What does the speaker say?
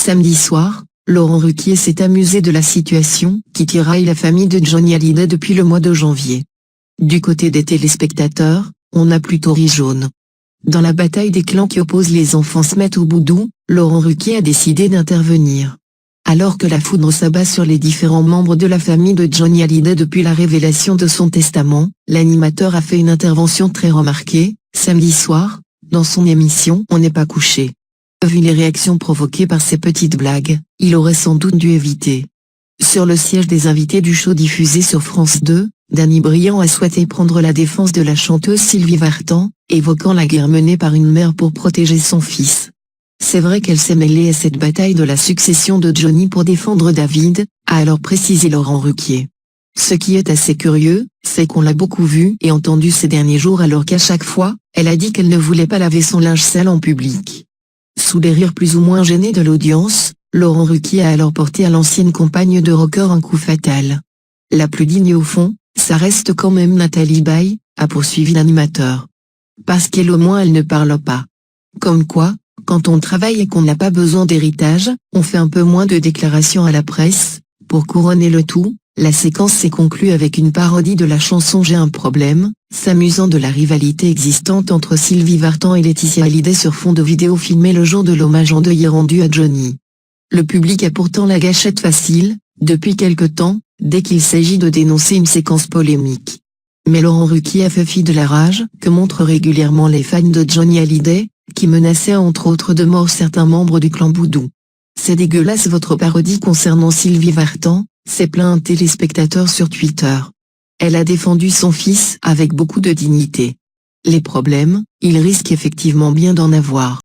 Samedi soir, Laurent Ruquier s'est amusé de la situation qui tiraille la famille de Johnny Hallyday depuis le mois de janvier. Du côté des téléspectateurs, on a plutôt ri jaune. Dans la bataille des clans qui opposent les enfants Smet au Boudou, Laurent Ruquier a décidé d'intervenir. Alors que la foudre s'abat sur les différents membres de la famille de Johnny Hallyday depuis la révélation de son testament, l'animateur a fait une intervention très remarquée, samedi soir, dans son émission On n'est pas couché. Vu les réactions provoquées par ces petites blagues, il aurait sans doute dû éviter. Sur le siège des invités du show diffusé sur France 2, Danny Briand a souhaité prendre la défense de la chanteuse Sylvie Vartan, évoquant la guerre menée par une mère pour protéger son fils. C'est vrai qu'elle s'est mêlée à cette bataille de la succession de Johnny pour défendre David, a alors précisé Laurent Ruquier. Ce qui est assez curieux, c'est qu'on l'a beaucoup vue et entendue ces derniers jours alors qu'à chaque fois, elle a dit qu'elle ne voulait pas laver son linge sale en public. Sous les rires plus ou moins gênés de l'audience, Laurent Ruquier a alors porté à l'ancienne compagne de rocker un coup fatal. La plus digne au fond, ça reste quand même Nathalie Baye, a poursuivi l'animateur. Parce qu'elle au moins elle ne parle pas. Comme quoi, quand on travaille et qu'on n'a pas besoin d'héritage, on fait un peu moins de déclarations à la presse. Pour couronner le tout, la séquence s'est conclue avec une parodie de la chanson J'ai un problème, s'amusant de la rivalité existante entre Sylvie Vartan et Laetitia Hallyday sur fond de vidéo filmée le jour de l'hommage endeuillé rendu à Johnny. Le public a pourtant la gâchette facile, depuis quelque temps, dès qu'il s'agit de dénoncer une séquence polémique. Mais Laurent Ruquier a fait fi de la rage que montrent régulièrement les fans de Johnny Hallyday, qui menaçaient entre autres de mort certains membres du clan Boudou. C'est dégueulasse votre parodie concernant Sylvie Vartan, s'est plaint un téléspectateur sur Twitter. Elle a défendu son fils avec beaucoup de dignité. Les problèmes, il risque effectivement bien d'en avoir.